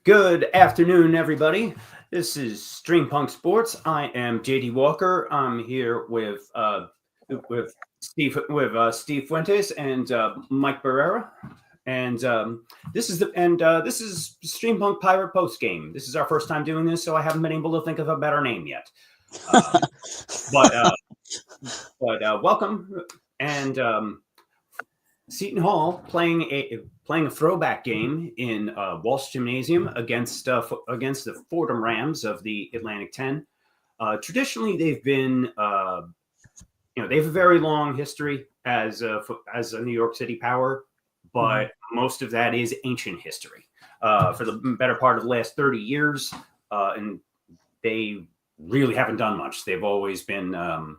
Good afternoon, everybody. This is StreamPunk Sports. I am JD Walker. I'm here with Steve Fuentes and Mike Barrera, and this is StreamPunk Pirate Postgame. This is our first time doing this, so I haven't been able to think of a better name yet. But welcome, and Seton Hall playing a throwback game in Walsh Gymnasium against the Fordham Rams of the Atlantic 10. Traditionally, they've been they have a very long history as a New York City power, but most of that is ancient history. For the better part of the last 30 years, and they really haven't done much. They've always been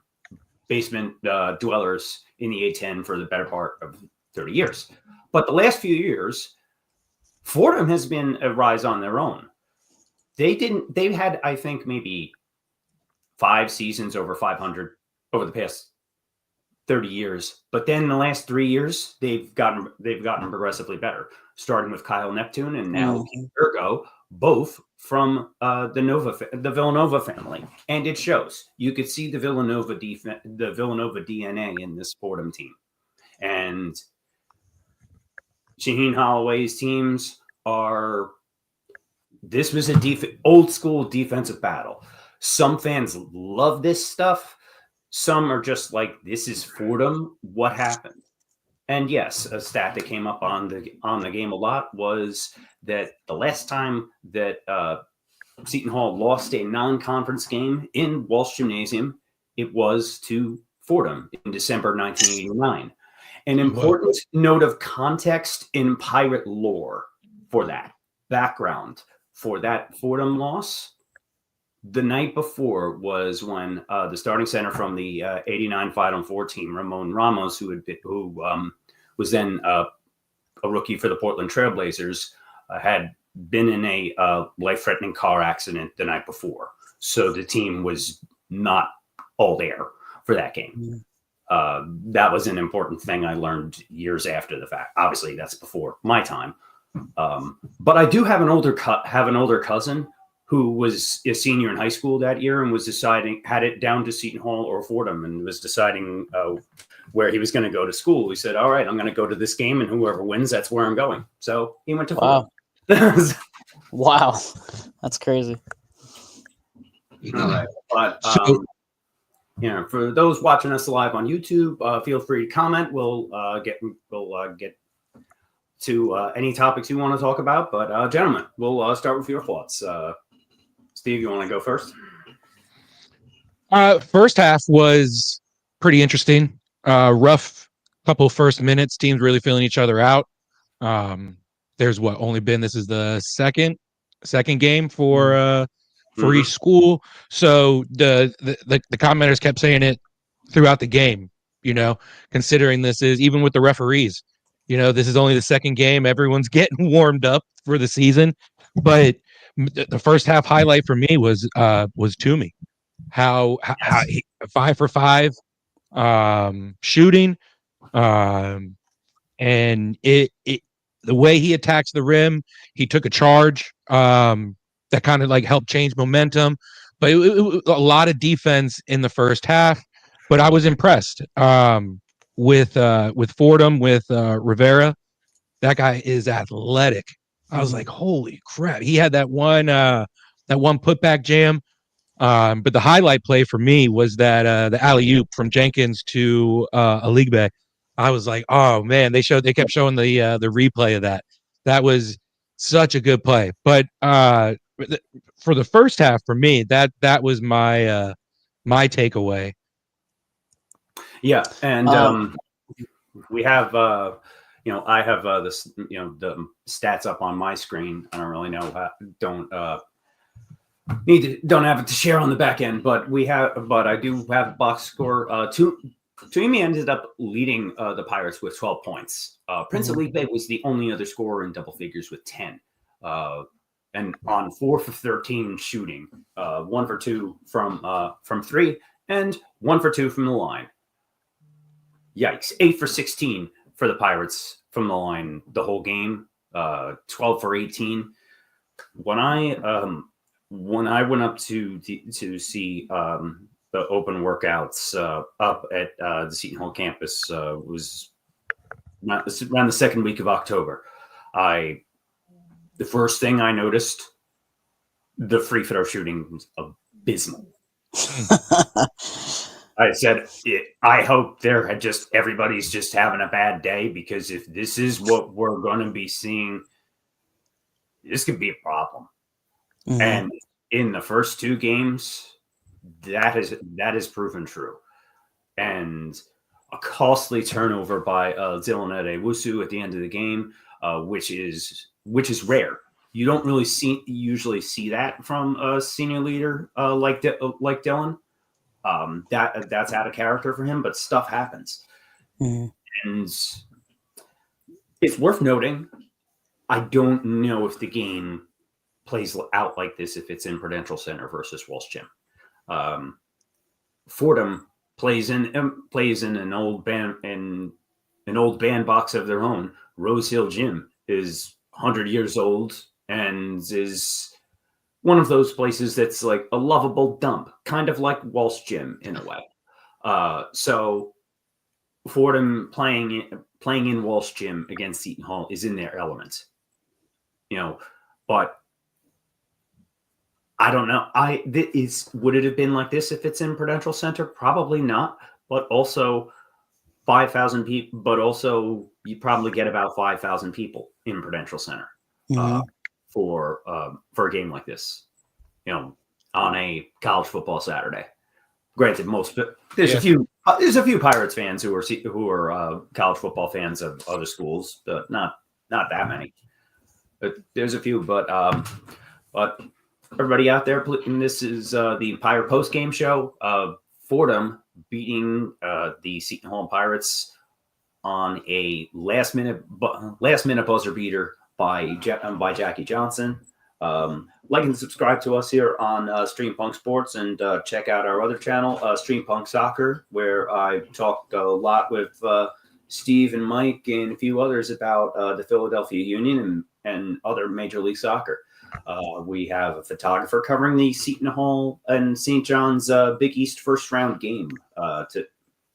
basement dwellers in the A10 for the better part of 30 years. But the last few years, Fordham has been a rise on their own. They had, I think, maybe 5 seasons over 500 over the past 30 years. But then the last 3 years, they've gotten progressively better, starting with Kyle Neptune and now Ergo, both from the Villanova family. And it shows. You could see the Villanova DNA in this Fordham team. And Shaheen Holloway's teams this was a old school defensive battle. Some fans love this stuff. Some are just like, this is Fordham. What happened? And yes, a stat that came up on the game a lot was that the last time that Seton Hall lost a non-conference game in Walsh Gymnasium, it was to Fordham in December 1989. An important note of context in Pirate lore for that background for that Fordham loss. The night before was when the starting center from the 89 Final Four team, Ramon Ramos, who was then a rookie for the Portland Trailblazers, had been in a life-threatening car accident the night before. So the team was not all there for that game. That was an important thing I learned years after the fact. Obviously, that's before my time. But I do have an older cousin who was a senior in high school that year and had it down to Seton Hall or Fordham and was deciding where he was going to go to school. He said, all right, I'm going to go to this game and whoever wins, that's where I'm going. So he went to Fordham. Wow. That's crazy. All right. But, for those watching us live on YouTube, feel free to comment. We'll get to any topics you want to talk about. But gentlemen, we'll start with your thoughts. Steve, you want to go first? First half was pretty interesting. Rough couple first minutes. Teams really feeling each other out. This is the second game for each school. So the commenters kept saying it throughout the game, considering this is, even with the referees, this is only the second game. Everyone's getting warmed up for the season. But the first half highlight for me was Toomey. How 5 for 5 shooting. And the way he attacks the rim, he took a charge that kind of like helped change momentum. But it a lot of defense in the first half. But I was impressed with Fordham, with Rivera. That guy is athletic. I was like, holy crap! He had that one putback jam. But the highlight play for me was that the alley-oop from Jenkins to Aligbe. I was like, oh man, they kept showing the replay of that. That was such a good play. But for the first half, for me, that was my takeaway. Yeah, and we have I have the stats up on my screen. I don't really know don't have it to share on the back end, but I do have a box score. Toomey ended up leading the Pirates with 12 points. Prince Aligbe was the only other scorer in double figures with 10. And on 4 for 13 shooting, 1 for 2 from 3, and 1 for 2 from the line. Yikes! 8 for 16 for the Pirates from the line the whole game. 12 for 18. when I went up to see the open workouts up at the Seton Hall campus was around the second week of October. The first thing I noticed, the free throw shooting was abysmal. I said, I hope everybody's just having a bad day, because if this is what we're going to be seeing, this could be a problem. Mm-hmm. And in the first two games, that is proven true. And a costly turnover by Dylan Adewusu at the end of the game, which is rare. You don't really usually see that from a senior leader like Dylan. That's out of character for him, but stuff happens. Mm-hmm. And it's worth noting, I don't know if the game plays out like this if it's in Prudential Center versus Walsh Gym. Fordham plays in an old bandbox of their own. Rose Hill Gym is 100 years old and is one of those places that's like a lovable dump, kind of like Walsh Gym in a way. So Fordham playing in Walsh Gym against Seton Hall is in their element, but I don't know. Would it have been like this if it's in Prudential Center? Probably not. But also 5,000 people. But also you probably get about 5,000 people in Prudential Center for a game like this. On a college football Saturday. Granted, there's a few Pirates fans who are college football fans of other schools, but not that many. But there's a few. But everybody out there, and this is the Pirate post-game show. Fordham beating the Seton Hall Pirates on a last minute buzzer beater by Jackie Johnson. Like and subscribe to us here on StreamPunk Sports, and check out our other channel, StreamPunk Soccer, where I talk a lot with Steve and Mike and a few others about the Philadelphia Union and other Major League Soccer. We have a photographer covering the Seton Hall and St. John's Big East first round game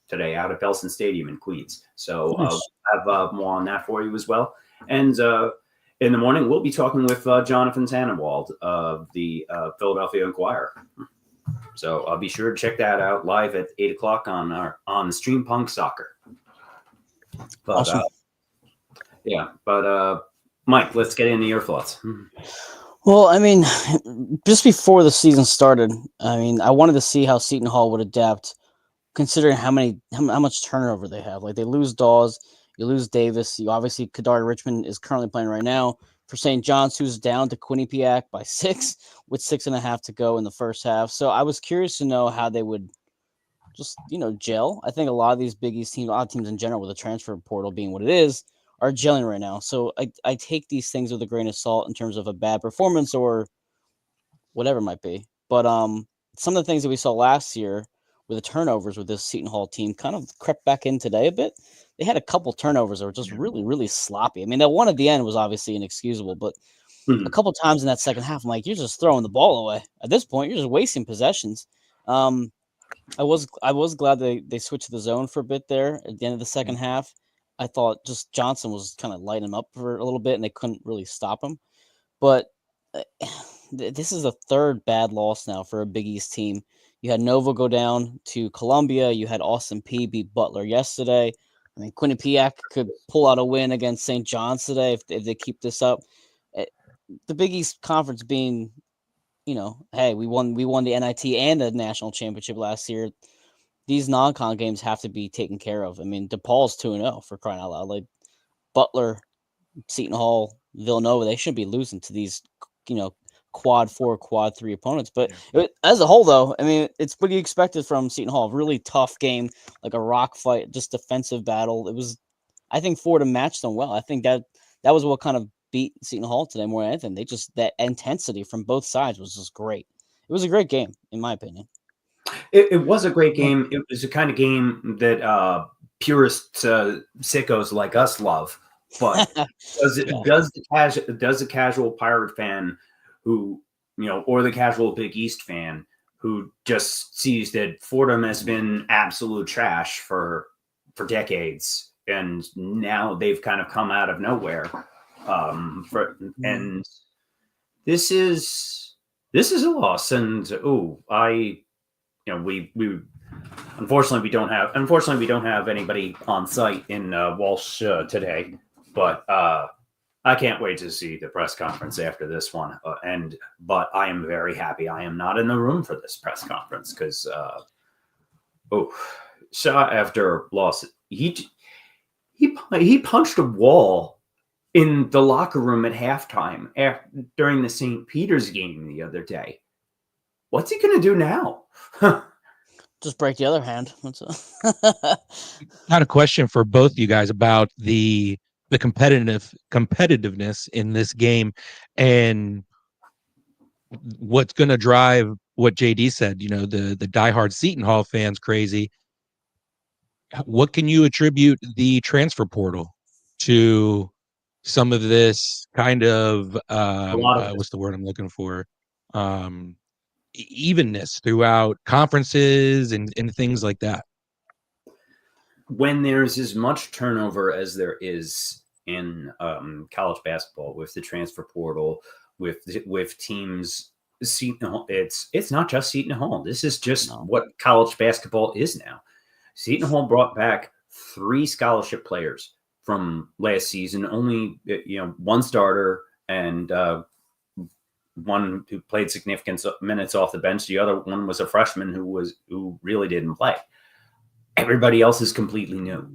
today out at Belson Stadium in Queens. So nice. We'll have more on that for you as well. And in the morning, we'll be talking with Jonathan Tannenwald of the Philadelphia Inquirer. So I'll be sure to check that out live at 8:00 on StreamPunk Soccer. But, awesome. Mike, let's get into your thoughts. Well, I mean, just before the season started, I wanted to see how Seton Hall would adapt, considering how much turnover they have. Like, they lose Dawes, you lose Davis. You obviously, Kadari Richmond is currently playing right now for St. John's, who's down to Quinnipiac by 6 with 6.5 to go in the first half. So I was curious to know how they would just, gel. I think a lot of these Big East teams, a lot of teams in general, with the transfer portal being what it is, are gelling right now. So I take these things with a grain of salt in terms of a bad performance or whatever it might be. But some of the things that we saw last year with the turnovers with this Seton Hall team kind of crept back in today a bit. They had a couple turnovers that were just really, really sloppy. That one at the end was obviously inexcusable, but a couple times in that second half, I'm like, you're just throwing the ball away. At this point, you're just wasting possessions. I was glad they switched to the zone for a bit there at the end of the second half. I thought just Johnson was kind of lighting him up for a little bit, and they couldn't really stop him. But this is the third bad loss now for a Big East team. You had Nova go down to Columbia. You had Austin Peay beat Butler yesterday. Quinnipiac could pull out a win against St. John's today if they keep this up. The Big East Conference being, hey, we won the NIT and the national championship last year. These non-con games have to be taken care of. DePaul's 2-0 for crying out loud. Like Butler, Seton Hall, Villanova, they shouldn't be losing to these, quad 4, quad 3 opponents. But as a whole, though, it's what you expected from Seton Hall. Really tough game, like a rock fight, just defensive battle. I think Fordham matched them well. I think that was what kind of beat Seton Hall today more than anything. That intensity from both sides was just great. It was a great game, in my opinion. It was a great game. It was the kind of game that purist sickos like us love. But does the casual Pirate fan who, or the casual Big East fan who just sees that Fordham has been absolute trash for decades, and now they've kind of come out of nowhere. And this is a loss. And we unfortunately we don't have anybody on site in Walsh today, but I can't wait to see the press conference after this one. But I am very happy I am not in the room for this press conference because Shaw after loss, he punched a wall in the locker room at halftime during the St. Peter's game the other day. What's he going to do now? Just break the other hand. Got a question for both you guys about the competitiveness in this game and what's going to drive what JD said, the diehard Seton Hall fans crazy. What can you attribute the transfer portal to some of this kind of what's the word I'm looking for? Evenness throughout conferences and things like that. When there's as much turnover as there is in college basketball with the transfer portal, with teams, Seton Hall, it's not just Seton Hall. This is just what college basketball is now. Seton Hall brought back 3 scholarship players from last season, only one starter and one who played significant minutes off the bench. The other one was a freshman who really didn't play. Everybody else is completely new.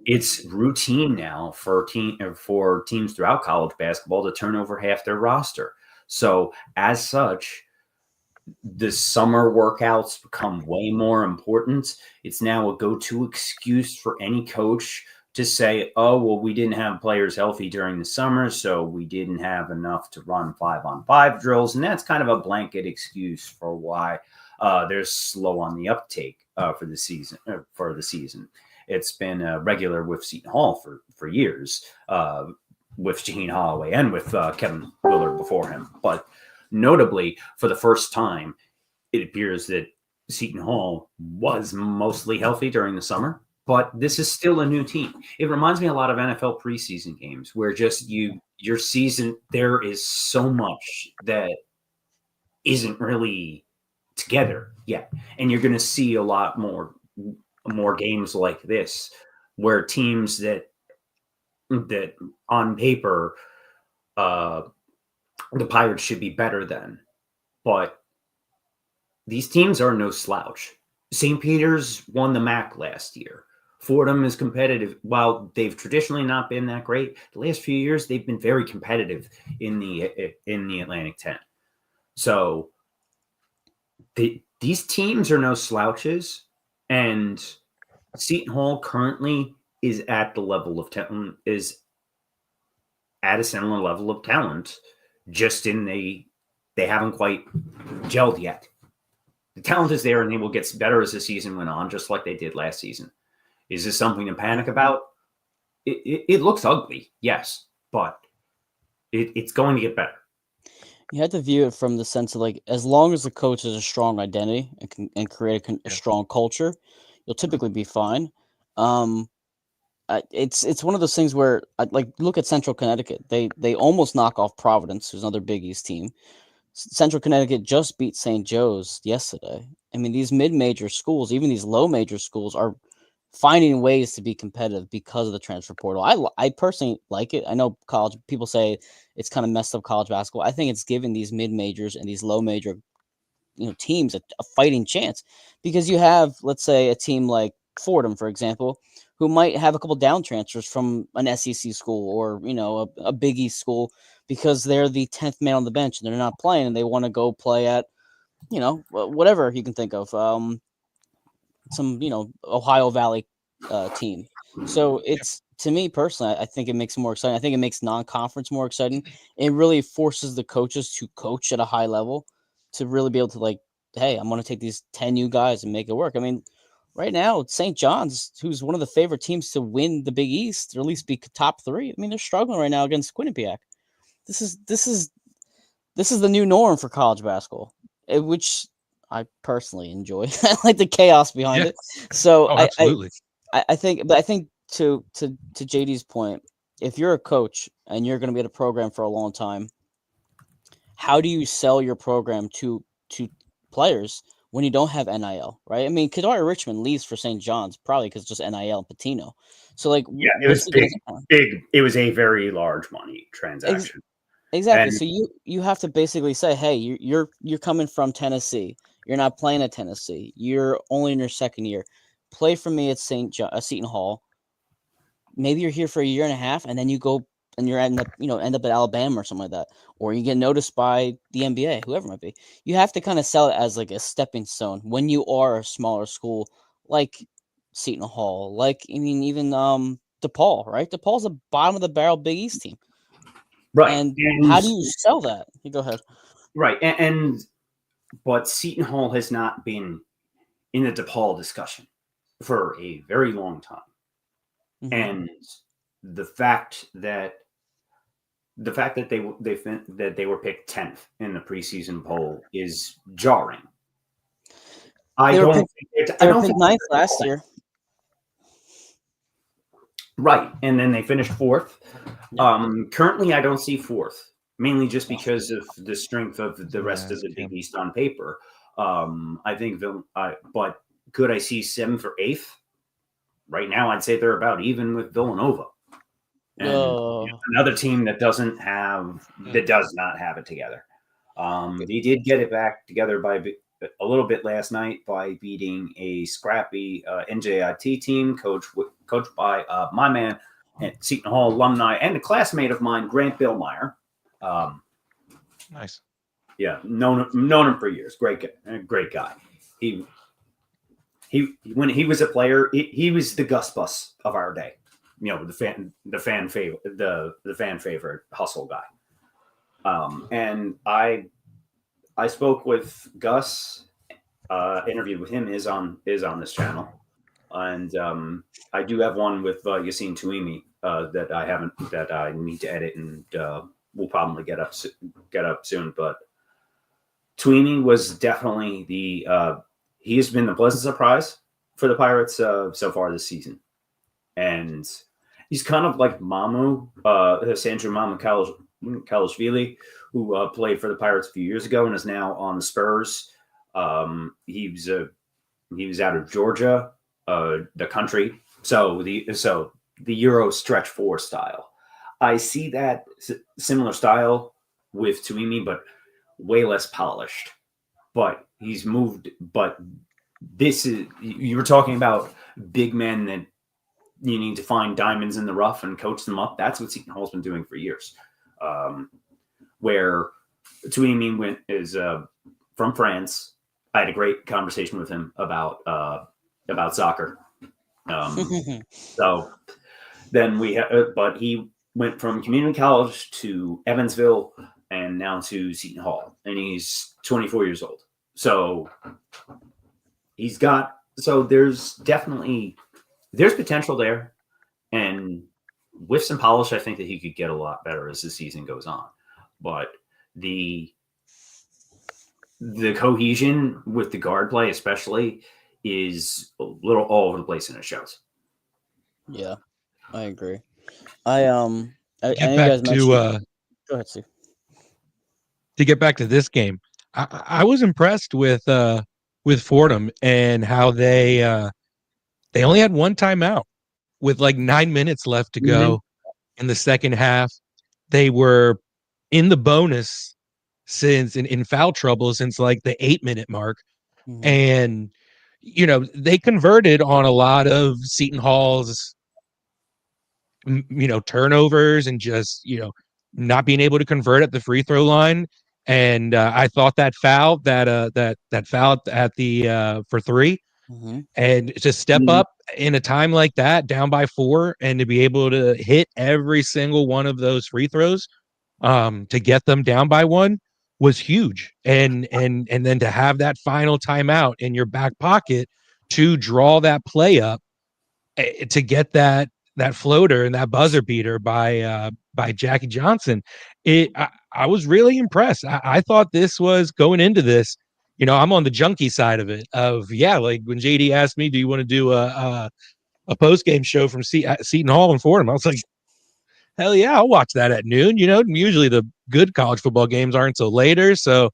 It's routine now for teams throughout college basketball to turn over half their roster. So as such, the summer workouts become way more important. It's now a go-to excuse for any coach to say, oh, well, we didn't have players healthy during the summer, so we didn't have enough to run 5-on-5 drills. And that's kind of a blanket excuse for why they're slow on the uptake for the season. It's been regular with Seton Hall for years, with Shaheen Holloway and with Kevin Willard before him. But notably, for the first time, it appears that Seton Hall was mostly healthy during the summer. But this is still a new team. It reminds me a lot of NFL preseason games where just your season, there is so much that isn't really together yet. And you're going to see a lot more games like this where teams that on paper the Pirates should be better than. But these teams are no slouch. St. Peter's won the MAC last year. Fordham is competitive. While they've traditionally not been that great, the last few years they've been very competitive in the Atlantic 10. So these teams are no slouches, and Seton Hall currently is at the level of talent, is at a similar level of talent. Just they haven't quite gelled yet. The talent is there, and they will get better as the season went on, just like they did last season. Is this something to panic about? It looks ugly, yes, but it's going to get better. You have to view it from the sense of as long as the coach has a strong identity and create a strong culture, you'll typically be fine. It's one of those things where look at Central Connecticut. They almost knock off Providence, who's another Big East team. Central Connecticut just beat St. Joe's yesterday. I mean, these mid-major schools, even these low-major schools, are finding ways to be competitive because of the transfer portal. I personally like it. I know college people say it's kind of messed up college basketball. I think it's giving these mid-majors and these low-major teams a fighting chance, because you have, let's say, a team like Fordham, for example, who might have a couple down transfers from an SEC school or a Big East school because they're the 10th man on the bench and they're not playing and they want to go play at whatever you can think of, some Ohio Valley team. So it's, to me personally, I think it makes it more exciting. I think it makes non-conference more exciting. It really forces the coaches to coach at a high level to really be able to hey, I'm going to take these 10 new guys and make it work. I mean, right now, St. John's, who's one of the favorite teams to win the Big East, or at least be top 3. I mean, they're struggling right now against Quinnipiac. This is this is the new norm for college basketball, which I personally enjoy. I like the chaos behind Yeah. it. So Oh, absolutely. I think, but I think to JD's point, if you're a coach and you're going to be at a program for a long time, how do you sell your program to players when you don't have NIL, right? I mean, Kadari Richmond leaves for St. John's probably because just NIL and Patino. So like, Yeah, it was big. It was a very large money transaction. Exactly. And So you have to basically say, hey, you're coming from Tennessee. You're not playing at Tennessee. You're only in your second year. Play for me at Seton Hall. Maybe you're here for a year and a half, and then you go and you're end up at Alabama or something like that, or you get noticed by the NBA, whoever it might be. You have to kind of sell it as like a stepping stone when you are a smaller school like Seton Hall, like even DePaul, right? DePaul's a bottom of the barrel Big East team. right. And how do you sell that? You go ahead. Right. But Seton Hall has not been in the DePaul discussion for a very long time. Mm-hmm. And the fact that they were picked 10th in the preseason poll is jarring. They were picked 9th last year. Right. And then they finished 4th. Yeah. Currently, I don't see 4th, mainly just because of the strength of the rest of the Big East on paper. I think, but could I see 7th or 8th? Right now, I'd say they're about even with Villanova. And another team that does not have it together. They did get it back together by a little bit last night by beating a scrappy NJIT team coached by my man at Seton Hall alumni and a classmate of mine, Grant Billmeyer. Nice. Yeah, known him for years. Great guy. He when he was a player, he was the Gus Bus of our day. The fan favorite hustle guy. And I spoke with Gus. Interviewed with him is on this channel, and I do have one with Yassine Touimi that I need to edit, and we'll probably get up soon. But Touimi was definitely he has been the pleasant surprise for the Pirates so far this season, and he's kind of like Mamu, Sandro Kalashvili, who played for the Pirates a few years ago and is now on the Spurs. He was out of Georgia, the country. So the Euro stretch 4 style. I see that similar style with Touimi, but way less polished. But he's moved. But this is, you were talking about big men that you need to find diamonds in the rough and coach them up. That's what Seton Hall's been doing for years. Where Touimi is from France. I had a great conversation with him about soccer. So then but he went from community college to Evansville and now to Seton Hall, and he's 24 years old. So there's potential there, and with some polish, I think that he could get a lot better as the season goes on. But the cohesion with the guard play, especially, is a little all over the place, and it shows. Yeah, I agree. Go ahead, Steve. To get back to this game, I was impressed with Fordham and how they only had one timeout with like 9 minutes left to go in the second half. They were in the bonus since in foul trouble since like the 8-minute mark. Mm-hmm. And, they converted on a lot of Seton Hall's, turnovers and just, not being able to convert at the free throw line. And I thought that foul that foul at the for 3 and to step up in a time like that, down by 4, and to be able to hit every single one of those free throws to get them down by 1 was huge. And then to have that final timeout in your back pocket to draw that play up to get that floater and that buzzer beater by Jackie Johnson. I was really impressed. I thought this was going into this. I'm on the junkie side of it. Like when JD asked me, "Do you want to do a post game show from Seton Hall and Fordham?" I was like, "Hell yeah, I'll watch that at noon." Usually the good college football games aren't till later, so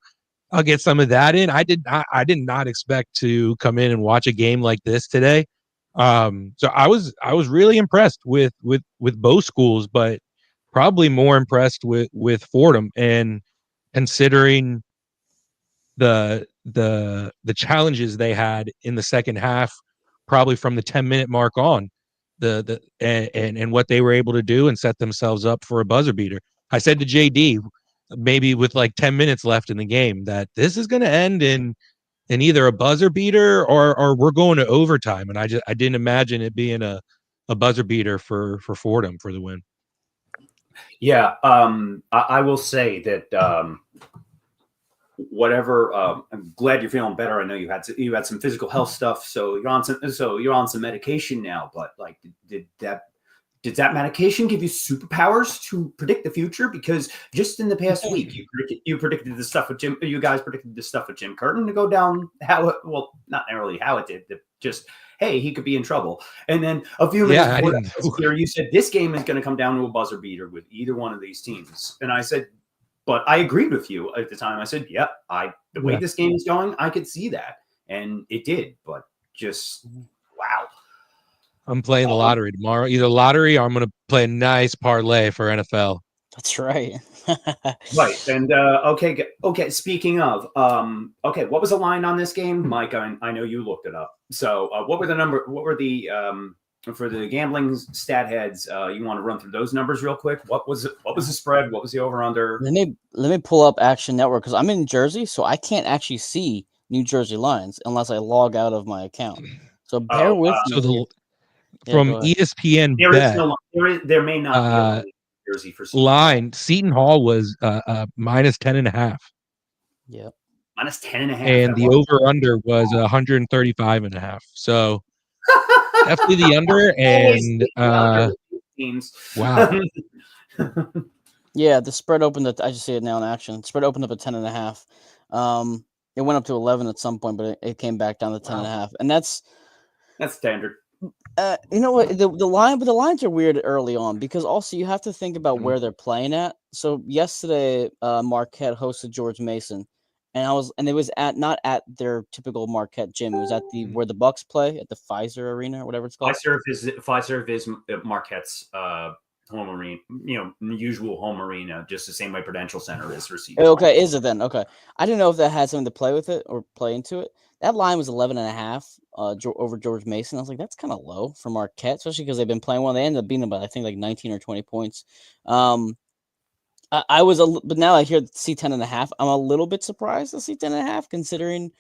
I'll get some of that in. I did not expect to come in and watch a game like this today. So I was really impressed with both schools, but probably more impressed with Fordham, and considering the challenges they had in the second half, probably from the 10-minute mark on, and what they were able to do and set themselves up for a buzzer beater. I said to JD, maybe with like 10 minutes left in the game, that this is going to end in either a buzzer beater or we're going to overtime. And I didn't imagine it being a buzzer beater for Fordham for the win. Yeah, I will say that whatever. I'm glad you're feeling better. I know you had some physical health stuff, so you're on some medication now. But like, did that medication give you superpowers to predict the future? Because just in the past week, you predicted the stuff with Jim. You guys predicted the stuff with Jim Curtin to go down. Not really how it did. Just, hey, he could be in trouble. And then a few minutes before you said this game is going to come down to a buzzer beater with either one of these teams. And I said, but I agreed with you at the time. I said, yep, the way this game is going, I could see that. And it did, but just, wow. I'm playing the lottery tomorrow. Either lottery or I'm going to play a nice parlay for NFL. That's right. Right. And okay. Speaking of, what was the line on this game, Mike? I know you looked it up. So, what were the for the gambling stat heads? You want to run through those numbers real quick? What was the spread? What was the over under? Let me pull up Action Network, because I'm in Jersey, so I can't actually see New Jersey lines unless I log out of my account. So bear with me. So from ESPN, there may not be a Jersey for Seton line. Seton Hall was minus 10.5. Yep. Minus 10.5. And the over under was 135.5. So definitely the under. And teams. Wow. Yeah, the spread opened at, I just see it now in action. Spread opened up at 10.5. It went up to 11 at some point, but it came back down to 10.5. And that's standard. You know what, the lines are weird early on, because also you have to think about where they're playing at. So yesterday, Marquette hosted George Mason, and it was not at their typical Marquette gym. It was at where the Bucks play, at the Pfizer Arena or whatever it's called. Fiserv is Marquette's home arena, usual home arena, just the same way Prudential Center is for Seton. Okay, is it then? Okay, I didn't know if that had something to play with it or play into it. That line was 11.5 over George Mason. I was like, that's kind of low for Marquette, especially because they've been playing well. They ended up beating them by, I think, like 19 or 20 points. But now I see 10.5. I'm a little bit surprised to see 10.5, considering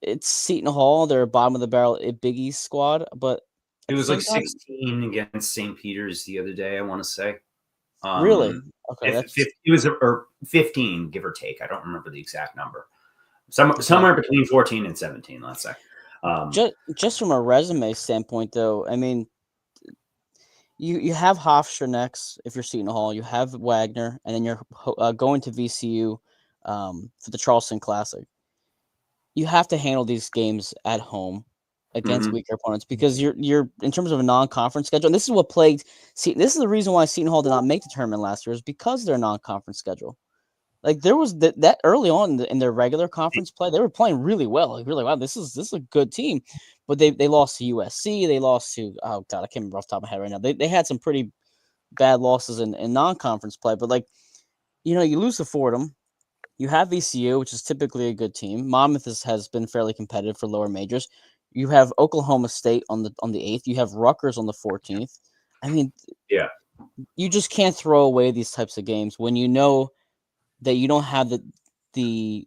it's Seton Hall. They're bottom of the barrel, a Big East squad. But it was like 16 against St. Peter's the other day, I want to say. Really? Okay. It was 15, give or take. I don't remember the exact number. Somewhere between 14 and 17, let's say. Just from a resume standpoint, though, I mean, you have Hofstra next if you're Seton Hall. You have Wagner, and then you're going to VCU for the Charleston Classic. You have to handle these games at home against weaker opponents, because you're in terms of a non-conference schedule. And this is what plagued. This is the reason why Seton Hall did not make the tournament last year, is because of their non-conference schedule. Like, there was that early on in their regular conference play, they were playing really well. Like, really, wow, this is a good team. But they lost to USC. They lost to, oh God, I can't remember off the top of my head right now. They had some pretty bad losses in non-conference play. But like, you lose to Fordham. You have VCU, which is typically a good team. Monmouth has been fairly competitive for lower majors. You have Oklahoma State on the 8th. You have Rutgers on the 14th. I mean, yeah, you just can't throw away these types of games when you know that you don't have a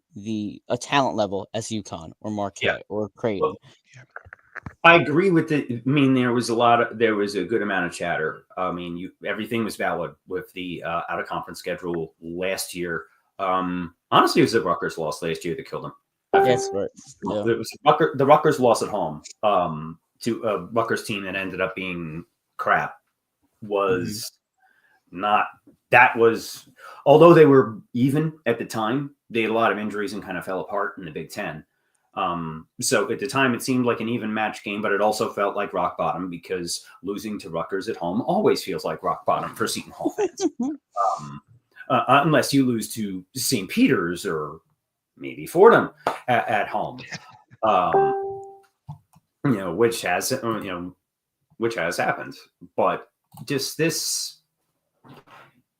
talent level as UConn or Marquette or Creighton. Well, I agree with it. I mean, there was a good amount of chatter. I mean, everything was valid with the out of conference schedule last year. Honestly, it was the Rutgers loss last year that killed them. Yes, right. Yeah. It was the Rutgers loss at home to a Rutgers team that ended up being crap. Was not. That was although they were even at the time, they had a lot of injuries and kind of fell apart in the Big Ten. So at the time, it seemed like an even match game, but it also felt like rock bottom because losing to Rutgers at home always feels like rock bottom for Seton Hall fans. Unless you lose to St. Peter's or maybe Fordham at home, which has happened. But just this,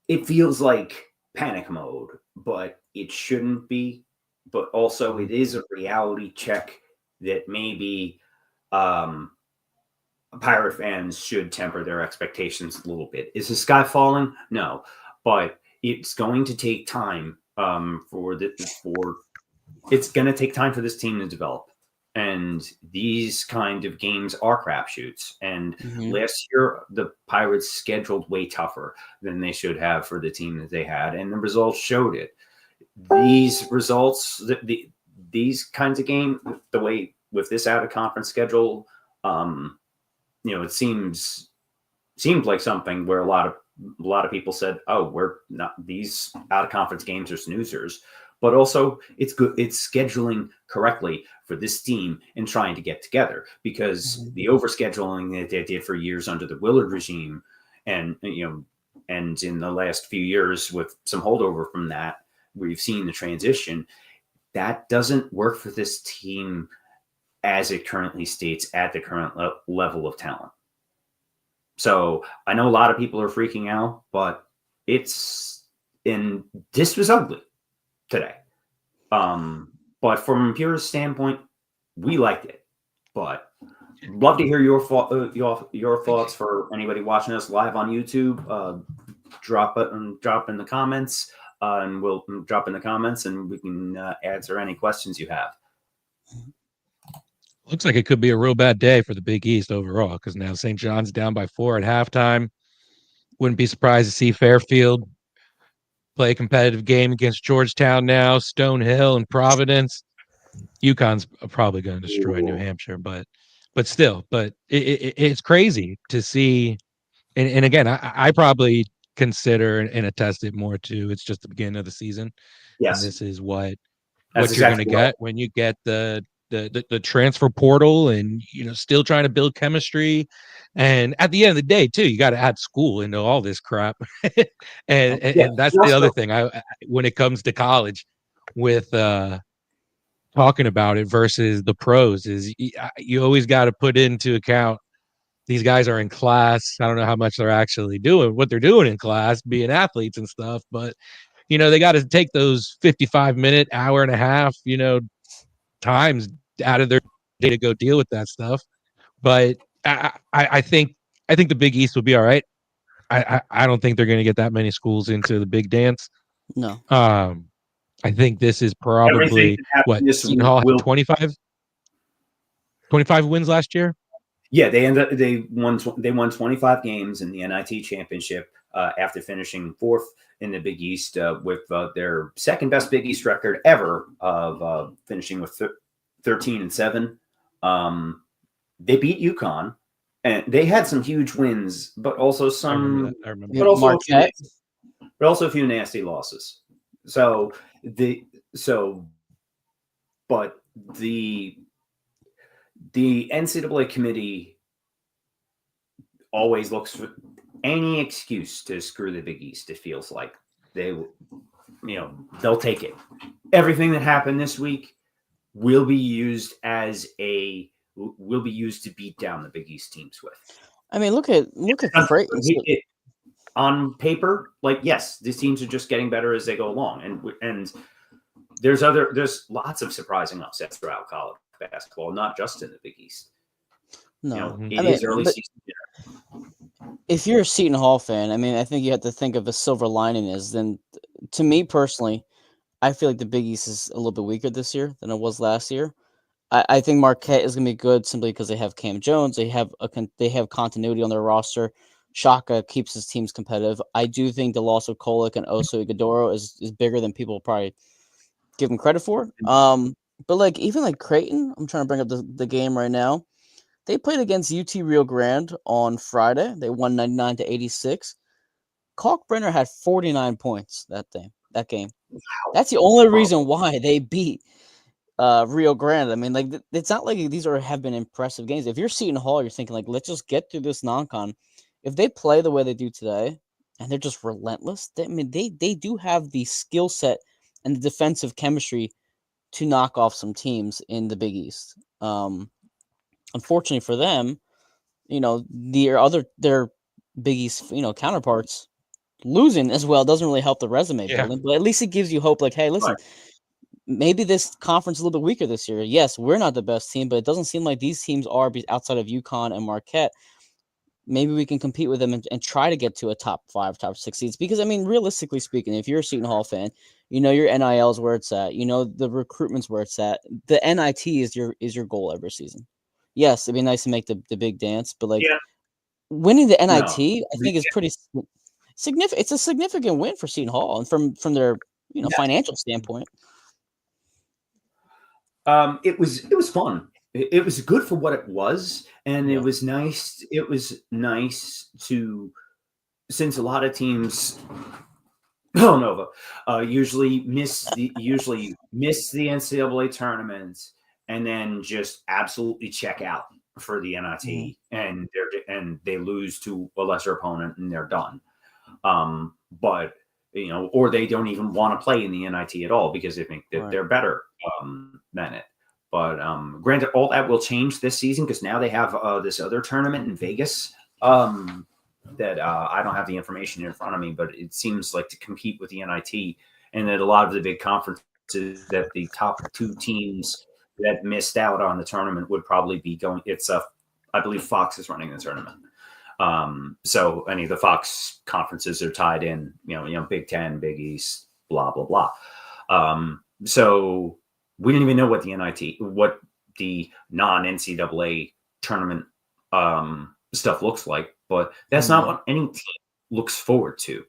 it feels like panic mode, but it shouldn't be. But also, it is a reality check that maybe Pirate fans should temper their expectations a little bit. Is the sky falling? No, but it's going to take time it's going to take time for this team to develop. And these kind of games are crapshoots. And last year, the Pirates scheduled way tougher than they should have for the team that they had, and the results showed it. These results, these kinds of games, the way with this out of conference schedule, it seemed like something where a lot of people said, "Oh, we're not, these out of conference games are snoozers." But also, it's good. It's scheduling correctly for this team and trying to get together, because the overscheduling that they did for years under the Willard regime, and in the last few years with some holdover from that, we've seen the transition. That doesn't work for this team as it currently states at the current level of talent. So I know a lot of people are freaking out, but this was ugly today. But from a purist standpoint, we liked it. But love to hear your thoughts. For anybody watching us live on YouTube, drop in the comments, and we'll drop in the comments, and we can answer any questions you have. Looks like it could be a real bad day for the Big East overall, because now St. John's down by 4 at halftime. Wouldn't be surprised to see Fairfield play a competitive game against Georgetown now, Stonehill and Providence. UConn's probably going to destroy New Hampshire, but still, it's crazy to see. And again, I probably consider and attest it more to, it's just the beginning of the season. Yes. And this is what That's you're going to exactly get right. when you get the transfer portal, and still trying to build chemistry. And at the end of the day too, you got to add school into all this crap. and that's the other thing I when it comes to college with talking about it versus the pros, is you always got to put into account these guys are in class. I don't know how much they're actually doing what they're doing in class, being athletes and stuff, but they got to take those 55-minute, hour and a half times out of their day to go deal with that stuff. But I think the Big East will be all right. I don't think they're going to get that many schools into the big dance. No. I think this is probably what Seton Hall had 25 wins last year. Yeah, they won 25 games in the NIT championship after finishing fourth in the Big East with their second best Big East record ever of finishing with 13-7. They beat UConn, and they had some huge wins, but also some, I remember. But also a few nasty losses. But the NCAA committee always looks for any excuse to screw the Big East. It feels like they'll take it. Everything that happened this week will be used to beat down the Big East teams with. I mean, look at Creighton. On paper, yes, these teams are just getting better as they go along, and there's lots of surprising upsets throughout college basketball, not just in the Big East. No, is early season. If you're a Seton Hall fan, I think you have to think of a silver lining is, then to me personally, I feel like the Big East is a little bit weaker this year than it was last year. I think Marquette is going to be good simply because they have Cam Jones. They have continuity on their roster. Shaka keeps his teams competitive. I do think the loss of Kolick and Oso Ighodaro is bigger than people probably give him credit for. But even Creighton, I'm trying to bring up the game right now. They played against UT Rio Grande on Friday. They won 99-86. Kalkbrenner had 49 points that game. That's the only reason why they beat Rio Grande. I mean, like it's not like these have been impressive games. If you're Seton Hall, you're thinking like, let's just get through this non-con. If they play the way they do today, and they're just relentless, they do have the skill set and the defensive chemistry to knock off some teams in the Big East. Unfortunately for them, their Big East counterparts losing as well doesn't really help the resume building, but at least it gives you hope. Like, hey, listen. Right. Maybe this conference is a little bit weaker this year. Yes, we're not the best team, but it doesn't seem like these teams are outside of UConn and Marquette. Maybe we can compete with them and try to get to a top 5, top 6 seeds. Because, I mean, realistically speaking, if you're a Seton Hall fan, your NIL is where it's at. The recruitment's where it's at. The NIT is your goal every season. Yes, it'd be nice to make the big dance, but, winning the NIT, I think, is pretty significant. It's a significant win for Seton Hall and from their, financial standpoint. It was fun. It was good for what it was, and it was nice. It was nice to, since a lot of teams, usually miss the NCAA tournament and then just absolutely check out for the NIT, and they lose to a lesser opponent and they're done. But or they don't even want to play in the NIT at all because they think that they're better than it. But granted, all that will change this season because now they have this other tournament in Vegas that I don't have the information in front of me, but it seems like to compete with the NIT, and that a lot of the big conferences that the top 2 teams that missed out on the tournament would probably be going. It's I believe Fox is running the tournament. So any of the Fox conferences are tied in, Big Ten, Big East, blah, blah, blah. So we didn't even know what the non-NCAA tournament stuff looks like, but that's not what any team looks forward to.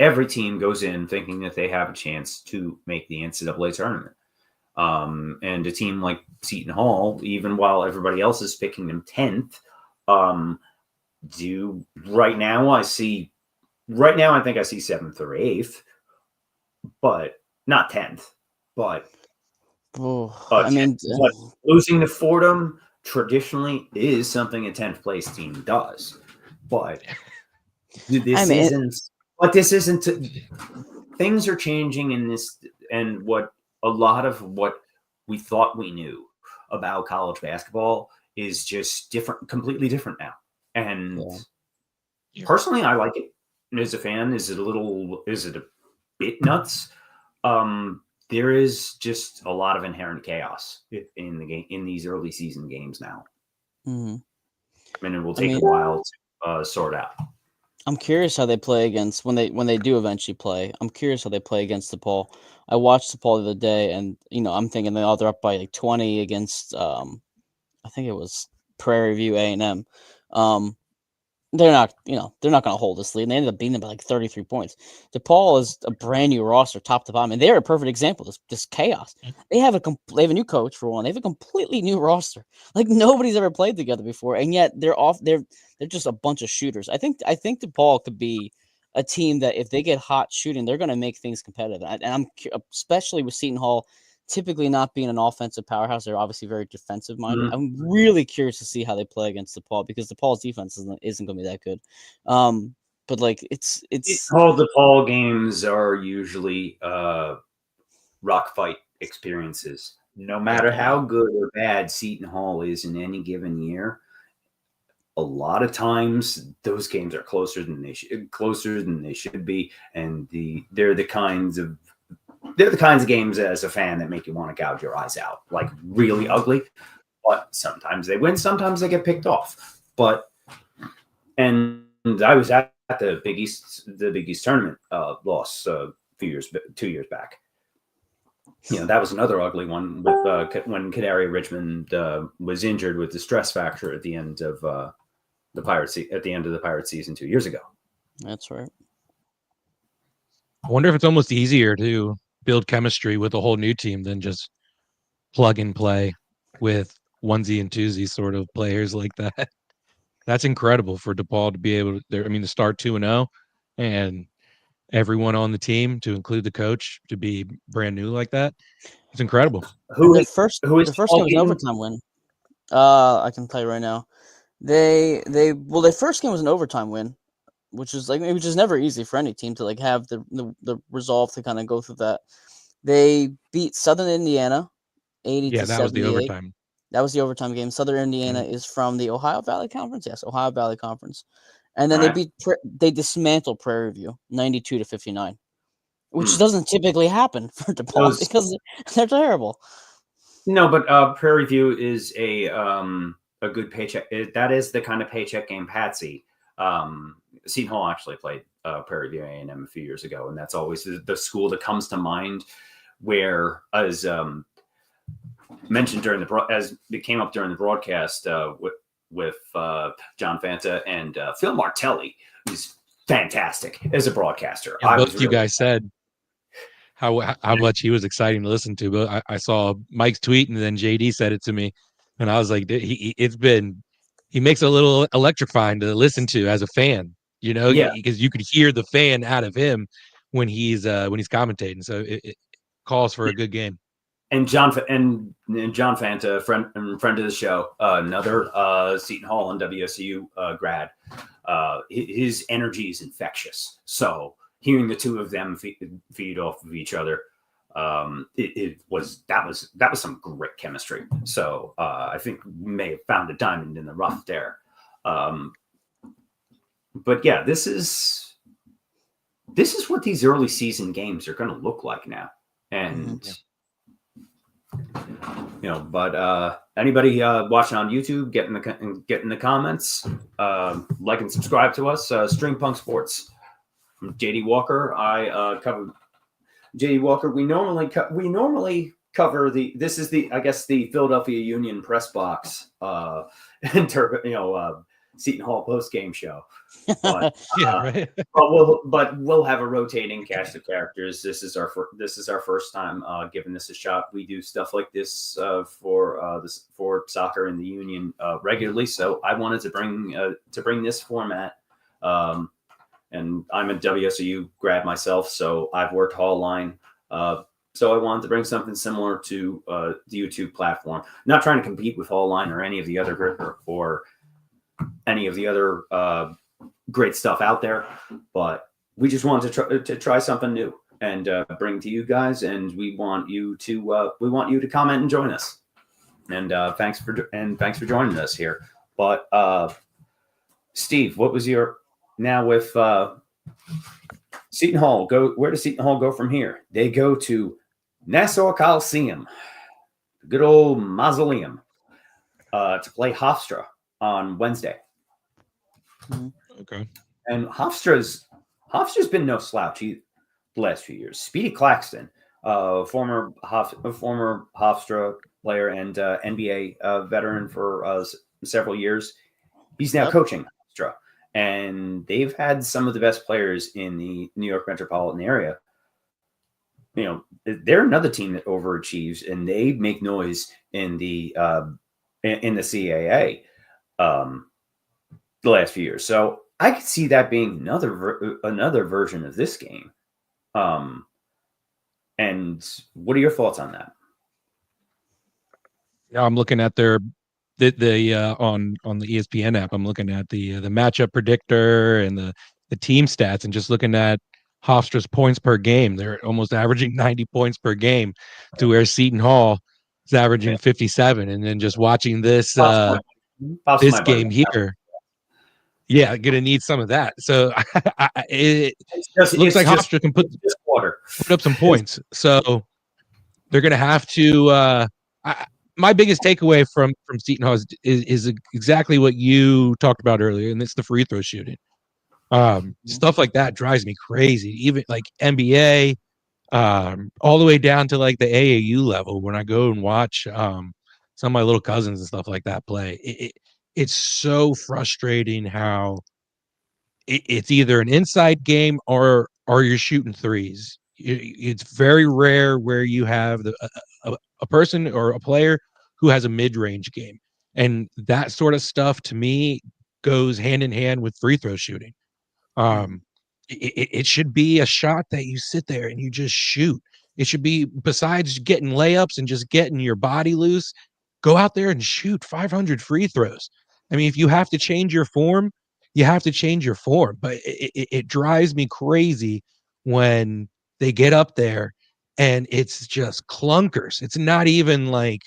Every team goes in thinking that they have a chance to make the NCAA tournament. And a team like Seton Hall, even while everybody else is picking them 10th, right now I think I see 7th or 8th, but not 10th. But but losing to Fordham traditionally is something a 10th place team does. But this isn't. Things are changing in this, and what a lot of what we thought we knew about college basketball is just different, completely different now. And personally, I like it. As a fan, is it a bit nuts? There is just a lot of inherent chaos in the game, in these early season games now. And it will take a while to sort out. I'm curious how they play against when they do eventually play. I'm curious how they play against DePaul. I watched DePaul the other day, and I'm thinking they're up by like 20 against I think it was Prairie View A&M. They're not going to hold this lead. And they ended up beating them by like 33 points. DePaul is a brand new roster, top to bottom, and they're a perfect example of this chaos. They have a new coach for one. They have a completely new roster. Like nobody's ever played together before, and yet they're just a bunch of shooters. I think DePaul could be a team that if they get hot shooting, they're going to make things competitive. And I'm especially with Seton Hall typically not being an offensive powerhouse, they're obviously very defensive minded. I'm really curious to see how they play against DePaul because DePaul's defense isn't going to be that good. But like it's all DePaul games are usually rock fight experiences. No matter how good or bad Seton Hall is in any given year, a lot of times those games are closer than they should be, and they're the kinds of games as a fan that make you want to gouge your eyes out, like really ugly. But sometimes they win, sometimes they get picked off. And I was at the Big East tournament loss 2 years back. That was another ugly one with when Kadari Richmond was injured with the stress fracture at the end of the Pirates season 2 years ago. That's right. I wonder if it's almost easier to build chemistry with a whole new team than just plug and play with onesie and twosie sort of players like that. That's incredible for DePaul to be able to. To start 2-0. and everyone on the team, to include the coach, to be brand new like that. It's incredible. Who Their is first who is their first game was an beating? overtime win. I can tell you right now. Their first game was an overtime win, which is never easy for any team to like have the resolve to kind of go through that. They beat Southern Indiana 80 Yeah, to that was the 78. overtime. That was the overtime game. Southern Indiana Mhm. is from the Ohio Valley Conference. Yes, Ohio Valley Conference. And then All right. they dismantled Prairie View 92 to 59, which Hmm. doesn't typically happen for DePaul Those- because they're terrible. No, but Prairie View is a good paycheck. That is the kind of paycheck game Patsy. Seton Hall actually played Prairie View A&M a few years ago, and that's always the school that comes to mind. Where, as mentioned during as it came up during the broadcast with John Fanta and Phil Martelli, who's fantastic as a broadcaster. Yeah, I both was of you really guys said how much he was exciting to listen to, but I saw Mike's tweet and then JD said it to me, and I was like, he makes it a little electrifying to listen to as a fan, yeah. because you could hear the fan out of him when he's commentating. So it calls for a good game. And John Fanta, friend of the show, another Seton Hall and WSU grad. His energy is infectious. So hearing the two of them feed off of each other, that was some great chemistry. So I think we may have found a diamond in the rough there. But yeah, this is what these early season games are going to look like now, and. Mhm. But anybody watching on YouTube, get in the comments, like and subscribe to us. StreamPunk Sports. I'm JD Walker. I cover JD Walker. We normally cover this is the the Philadelphia Union press box Seton Hall post game show. But Yeah, right. we'll have a rotating cast of characters. This is our first time giving this a shot. We do stuff like this for soccer in the Union regularly. So I wanted to bring this format. And I'm a WSU grad myself, so I've worked Hall line. So I wanted to bring something similar to the YouTube platform. Not trying to compete with Hall line or any of the other great stuff out there, but we just wanted to try something new and bring to you guys. And we want you to comment and join us. And thanks for joining us here. But Steve, what was your now with Seton Hall? Where does Seton Hall go from here? They go to Nassau Coliseum, good old mausoleum, to play Hofstra on Wednesday. Okay. And Hofstra's been no slouch the last few years. Speedy Claxton, former Hofstra player and NBA veteran for several years, he's now coaching Hofstra, and they've had some of the best players in the New York metropolitan area. They're another team that overachieves, and they make noise in the CAA the last few years. So I could see that being another version of this game. And what are your thoughts on that? Yeah, I'm looking at on the ESPN app. I'm looking at the matchup predictor and the team stats, and just looking at Hofstra's points per game. They're almost averaging 90 points per game, to where Seton Hall is averaging 57. And then just watching this game here. Yeah, gonna need some of that. So it looks like Hofstra can put up some points. So they're gonna have to. My biggest takeaway from Seton Hall is exactly what you talked about earlier, and it's the free throw shooting. Stuff like that drives me crazy. Even like NBA, all the way down to like the AAU level. When I go and watch some of my little cousins and stuff like that play, it's so frustrating how it's either an inside game or you're shooting threes. It's very rare where you have a person or a player who has a mid-range game, and that sort of stuff to me goes hand in hand with free throw shooting. it should be a shot that you sit there and you just shoot. It should be, besides getting layups and just getting your body loose, go out there and shoot 500 free throws. I mean, if you have to change your form, you have to change your form. But it drives me crazy when they get up there and it's just clunkers. It's not even like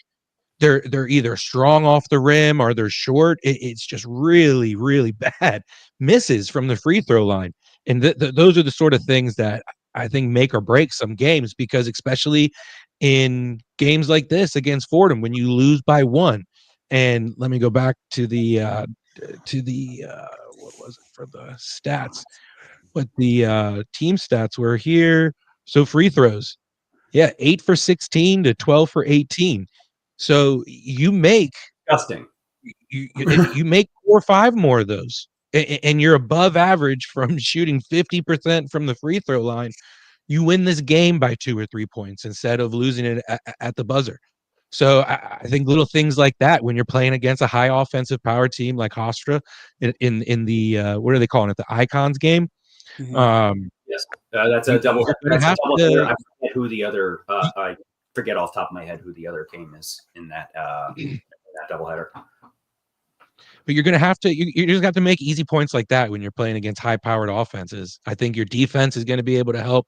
they're either strong off the rim or they're short. It's just really, really bad misses from the free throw line. And those are the sort of things that I think make or break some games, because especially in games like this against Fordham, when you lose by one. And let me go back to the what was it for the stats? What the team stats were here. So free throws. Yeah, 8 for 16 to 12 for 18. So you make Disgusting. if you make 4 or 5 more of those, and you're above average from shooting 50% from the free throw line, you win this game by 2 or 3 points instead of losing it at the buzzer. So I think little things like that, when you're playing against a high offensive power team like Hofstra in the what are they calling it, the Icons game? Yes, that's a double. You're That's gonna a have double to- header. I forget who the other. I forget off the top of my head who the other game is in that doubleheader. But you're going to have to, you just have to make easy points like that when you're playing against high powered offenses. I think your defense is going to be able to help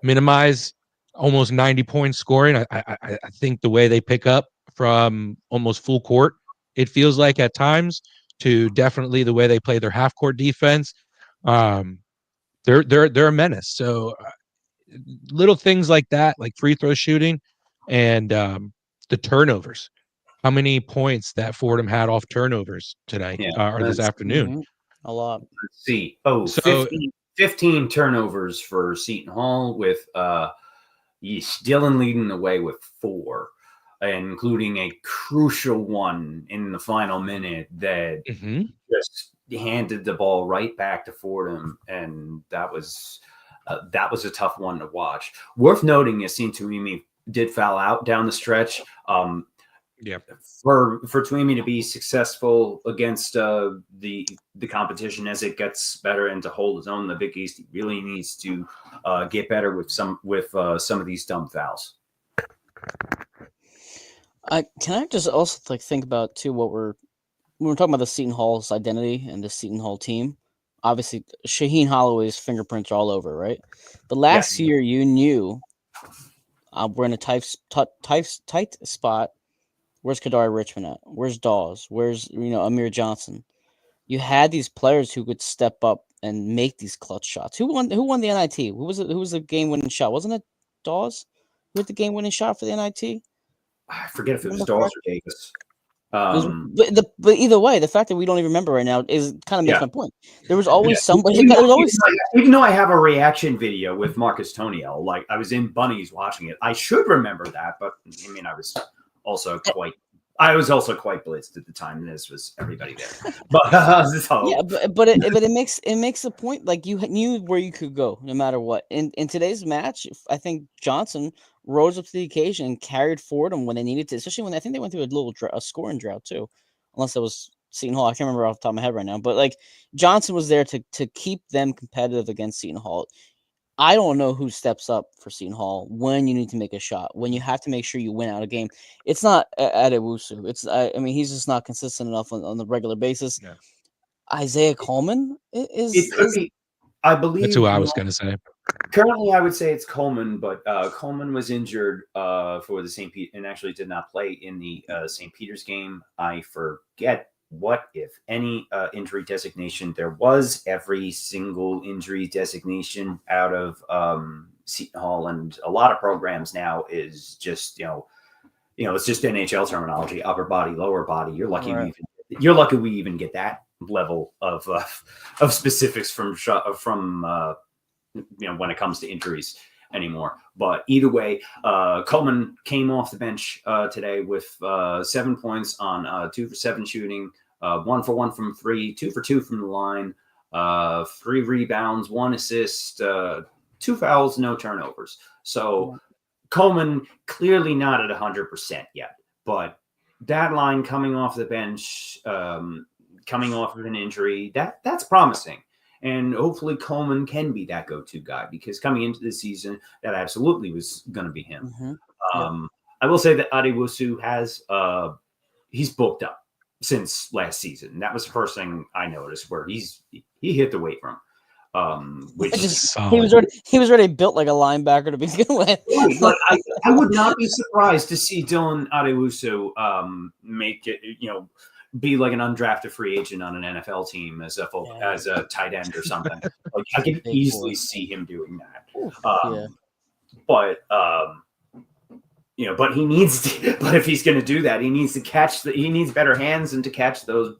minimize almost 90 points scoring. I think the way they pick up from almost full court, it feels like at times, to definitely the way they play their half court defense. They're a menace. So little things like that, like free throw shooting and the turnovers. How many points that Fordham had off turnovers today or this afternoon? A lot. Let's see. Oh, So- 15 turnovers for Seton Hall, with Dylan leading the way with 4, including a crucial one in the final minute that just handed the ball right back to Fordham, and that was a tough one to watch. Worth noting is Tuimi did foul out down the stretch. Yeah. For Tuimi to be successful against the competition as it gets better and to hold his own in the Big East, he really needs to get better with some of these dumb fouls. Can I just also think about too when we're talking about the Seton Hall's identity and the Seton Hall team. Obviously, Shaheen Holloway's fingerprints are all over, right? But last year, you knew we're in a tight spot. Where's Kadari Richmond at? Where's Dawes? Where's Amir Johnson? You had these players who could step up and make these clutch shots. Who won the NIT? Who was the game-winning shot? Wasn't it Dawes who hit the game-winning shot for the NIT? I forget if it was Dawes or Davis. But either way, the fact that we don't even remember right now is kind of makes my point. There was always somebody. Even though I have a reaction video with Marcus Toniel, like I was in Bunnies watching it, I should remember that. But I mean, I was also quite blitzed at the time. This was everybody there, but it makes a point. Like, you knew where you could go no matter what. In today's match, I think Johnson rose up to the occasion and carried Fordham when they needed to, especially when I think they went through a scoring drought too, unless it was Seton Hall. I can't remember off the top of my head right now, but like Johnson was there to keep them competitive against Seton Hall. I don't know who steps up for Seton Hall when you need to make a shot, when you have to make sure you win out a game. It's not Adewusu. I mean, he's just not consistent enough on the regular basis. Yeah. Isaiah Coleman is I believe that's who I was going to say. Currently, I would say it's Coleman, but Coleman was injured for the St. Pete and actually did not play in the St. Peter's game. I forget what, if any, injury designation there was. Every single injury designation out of Seton Hall and a lot of programs now is just it's just NHL terminology: upper body, lower body. You're lucky we even get that level of specifics from when it comes to injuries anymore. But either way, Coleman came off the bench today with 7 points on 2 for 7 shooting, 1 for 1 from 3, 2 for 2 from the line, 3 rebounds, 1 assist, 2 fouls, no turnovers. So Coleman clearly not at 100% yet, but that line coming off the bench, coming off of an injury, that's promising. And hopefully Coleman can be that go-to guy, because coming into the season, that absolutely was going to be him. I will say that Adewusu has he's bulked up since last season. That was the first thing I noticed, where he hit the weight room. Which he was already built like a linebacker to begin with. Right, like I would not be surprised to see Dylan Adewusu make it, be like an undrafted free agent on an NFL team as a tight end or something. Like I could easily see him doing that. But but he needs to, but if he's going to do that, he needs to he needs better hands and to catch those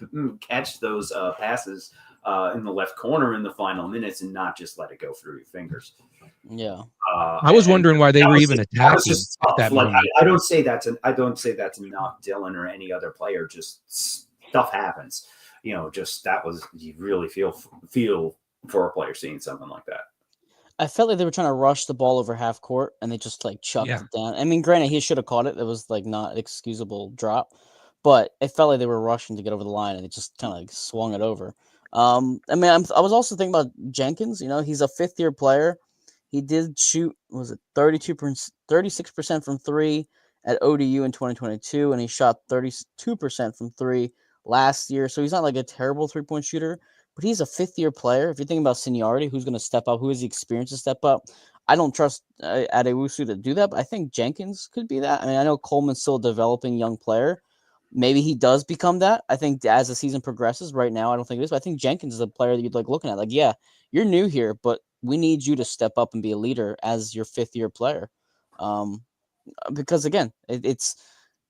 passes in the left corner in the final minutes, and not just let it go through your fingers. Yeah. I was wondering why they were even attacking at that moment. I don't say that to knock Dylan or any other player. Just stuff happens. You really feel for a player seeing something like that. I felt like they were trying to rush the ball over half court, and they just like chucked it down. I mean, granted, he should have caught it. It was like not an excusable drop, but it felt like they were rushing to get over the line, and they just kind of like swung it over. I mean, I was also thinking about Jenkins. He's a fifth-year player. He did shoot, was it 36% from three at ODU in 2022, and he shot 32% from three last year. So he's not like a terrible three-point shooter, but he's a fifth-year player. If you're thinking about seniority, who's going to step up, who has the experience to step up, I don't trust Adewusu to do that, but I think Jenkins could be that. I mean, I know Coleman's still a developing young player. Maybe he does become that. I think as the season progresses, right now, I don't think it is, but I think Jenkins is a player that you'd like looking at. Like, yeah, you're new here, but we need you to step up and be a leader as your fifth-year player. Because, again, it's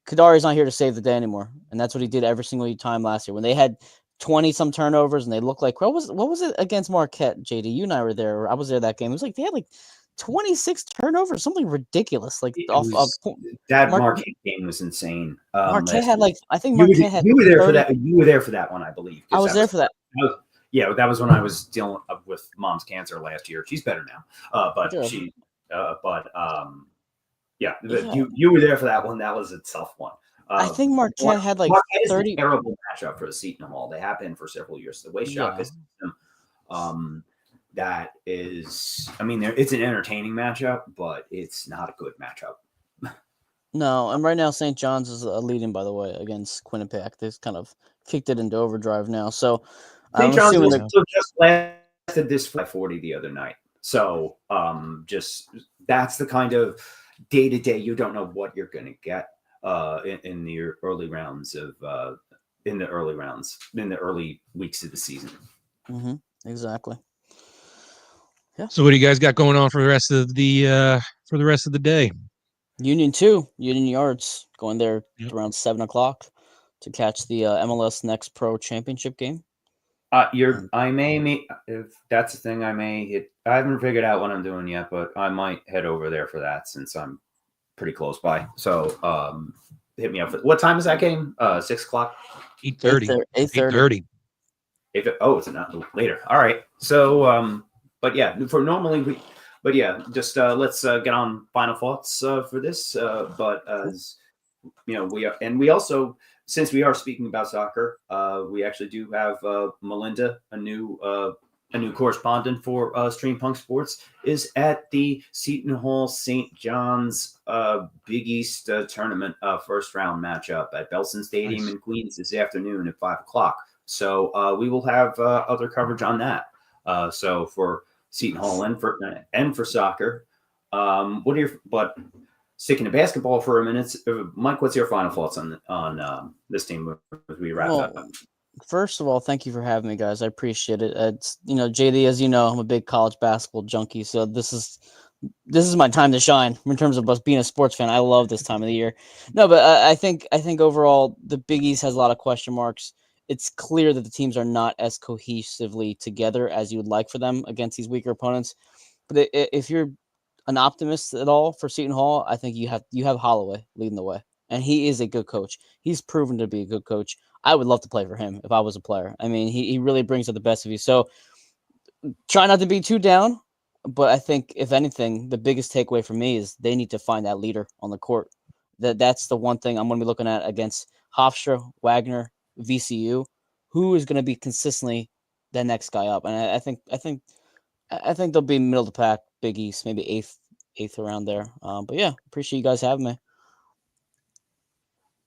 Kadari's not here to save the day anymore, and that's what he did every single time last year. When they had 20-some turnovers and they looked like, what was it against Marquette, JD? You and I were there. I was there that game. It was like they had like 26 turnovers, something ridiculous. Like that Marquette game was insane. Marquette had like, I think Marquette had. You were there 30. For that. You were there for that one, I believe. I was there for that. That was when I was dealing with mom's cancer last year. She's better now, you were there for that one. That was a tough one. I think Marquette had like Marquette 30. Is a terrible matchup for the Seton Hall. They have been for several years. The way Shaka system, that is, I mean, it's an entertaining matchup, but it's not a good matchup. No, and right now St. John's is leading, by the way, against Quinnipiac. They've kind of kicked it into overdrive now. So St. John's also just lasted this 540 the other night. So just that's the kind of day-to-day you don't know what you're going to get in the early rounds in the early weeks of the season. Mm-hmm. Exactly. Yeah. So what do you guys got going on for the rest of the day? Union Yards, going there around 7:00 to catch the MLS Next Pro Championship game. I may meet, if that's the thing, I may hit. I haven't figured out what I'm doing yet, but I might head over there for that since I'm pretty close by. So hit me up. What time is that game? 6:00? 8:30. 8:30. Oh, it's not later. All right. So but yeah, let's get on final thoughts for this. But as we also, since we are speaking about soccer, we actually do have Melinda, a new correspondent for StreamPunk Sports, is at the Seton Hall St. John's Big East tournament first round matchup at Belson Stadium in Queens this afternoon at 5:00. So we will have other coverage on that. So for Seton Hall and for soccer, but sticking to basketball for a minute, Mike, what's your final thoughts on this team as we wrap up? First of all, thank you for having me, guys. I appreciate it. It's JD, as you know, I'm a big college basketball junkie, so this is my time to shine in terms of us being a sports fan. I love this time of the year. No, but I think overall the Big East has a lot of question marks. It's clear that the teams are not as cohesively together as you would like for them against these weaker opponents. But if you're an optimist at all for Seton Hall, I think you have Holloway leading the way, and he is a good coach. He's proven to be a good coach. I would love to play for him if I was a player. I mean, he really brings out the best of you. So try not to be too down, but I think if anything, the biggest takeaway for me is they need to find that leader on the court. That's the one thing I'm going to be looking at against Hofstra, Wagner, VCU. Who is going to be consistently that next guy up. And I think they'll be middle of the pack, Big East, maybe eighth around there. But yeah, appreciate you guys having me.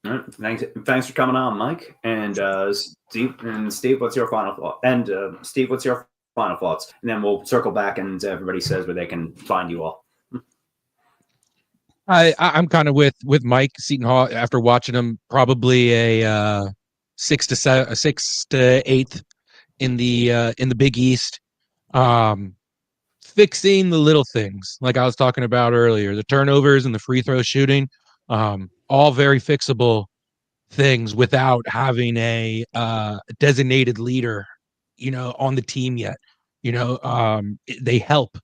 All right. Thanks for coming on, Mike. And Steve, what's your final thought? And Steve, what's your final thoughts? And then we'll circle back and everybody says where they can find you all. I'm kind of with Mike. Seton Hall, after watching them, probably a 6 to 8 in the Big East. Fixing the little things, like I was talking about earlier, the turnovers and the free throw shooting, all very fixable things without having a designated leader, on the team yet. They help.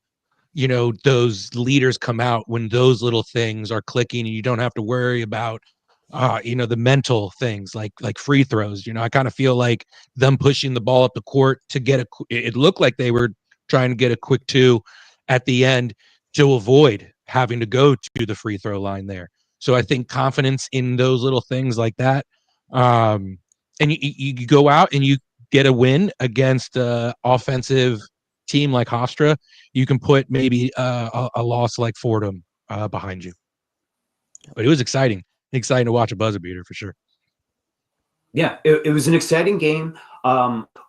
Those leaders come out when those little things are clicking, and you don't have to worry about the mental things like free throws. I kind of feel like them pushing the ball up the court to get it looked like they were trying to get a quick 2 at the end to avoid having to go to the free throw line there. So I think confidence in those little things like that, and you go out and you get a win against an offensive team like Hofstra, you can put maybe a loss like Fordham behind you. But it was exciting to watch a buzzer beater for sure. Yeah, it was an exciting game.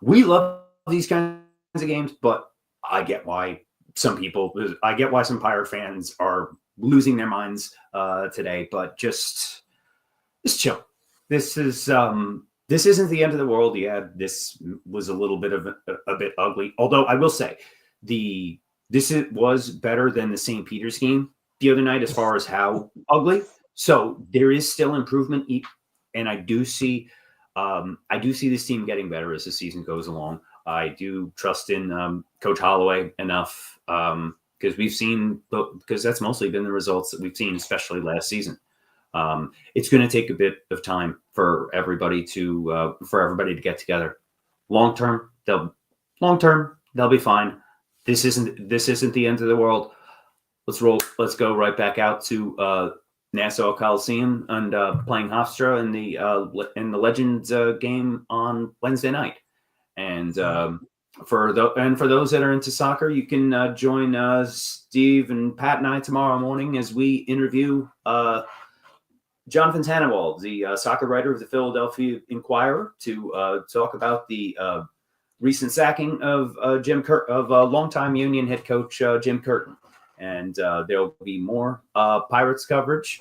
We love these kinds of games, but I get why some Pirate fans are losing their minds today. But just chill. This isn't the end of the world. Yeah, this was a little bit of a bit ugly. Although I will say, was better than the St. Peter's game the other night as far as how ugly. So there is still improvement, and I do see this team getting better as the season goes along. I do trust in Coach Holloway enough because because that's mostly been the results that we've seen, especially last season. It's going to take a bit of time for everybody to get together. Long term, they'll be fine. This isn't the end of the world. Let's go right back out to Nassau Coliseum and playing Hofstra in the Legends game on Wednesday night. And for those that are into soccer, you can join Steve and Pat and I tomorrow morning as we interview Jonathan Tannenwald, the soccer writer of the Philadelphia Inquirer, to talk about the recent sacking of longtime Union head coach Jim Curtin. And there will be more Pirates coverage.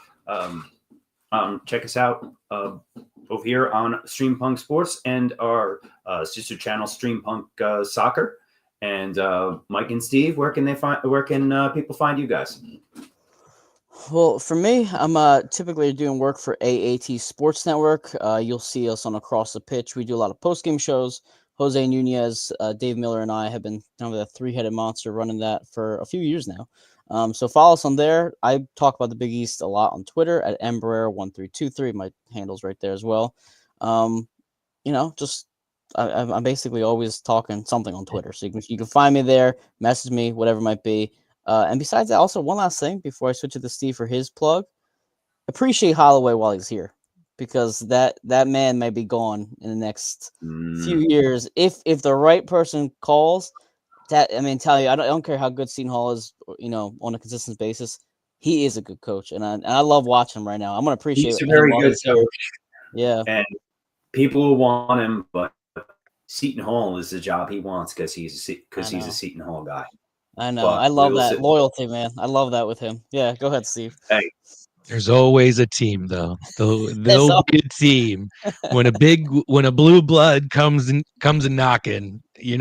Check us out over here on StreamPunk Sports and our sister channel StreamPunk Soccer. And Mike and Steve, where can people find you guys? Well, for me, I'm typically doing work for AAT Sports Network. You'll see us on Across the Pitch. We do a lot of post-game shows. Jose Nunez, Dave Miller, and I have been kind of a three-headed monster running that for a few years now. So follow us on there. I talk about the Big East a lot on Twitter at mbarrera1323. My handle's right there as well. I'm basically always talking something on Twitter. So you can find me there, message me, whatever it might be. And besides that, also one last thing before I switch it to Steve for his plug. Appreciate Holloway while he's here, because that man may be gone in the next few years if the right person calls. I don't care how good Seton Hall is, on a consistent basis. He is a good coach, and I love watching him right now. I'm gonna appreciate. He's a very good coach. Yeah, and people will want him, but Seton Hall is the job he wants because he's a Seton Hall guy. I know. But I love that loyalty, man. I love that with him. Yeah, go ahead, Steve. Hey, there's always a team, though. There'll be a team when a blue blood comes and knocking. You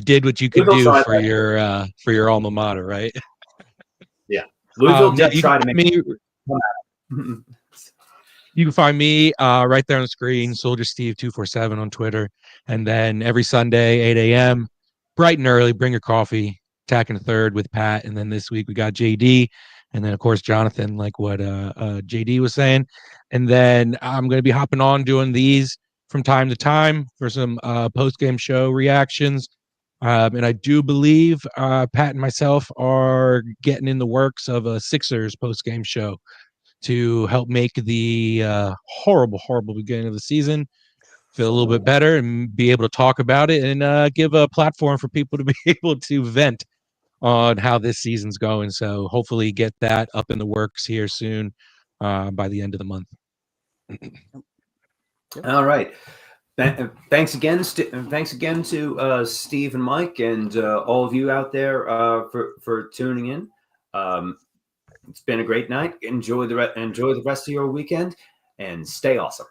did what you could do for your alma mater, right? Yeah, Louisville did try to make me. You can find me right there on the screen, Soldier Steve 247 on Twitter, and then every Sunday 8 a.m. bright and early. Bring your coffee. Attacking the Third with Pat, and then this week we got JD, and then of course Jonathan, like what JD was saying, and then I'm going to be hopping on doing these from time to time for some post-game show reactions. And I do believe Pat and myself are getting in the works of a Sixers post-game show to help make the horrible beginning of the season feel a little bit better and be able to talk about it and give a platform for people to be able to vent on how this season's going. So hopefully get that up in the works here soon by the end of the month. All right. Thanks again. Thanks again to Steve and Mike and all of you out there for tuning in. It's been a great night. Enjoy the rest of your weekend and stay awesome.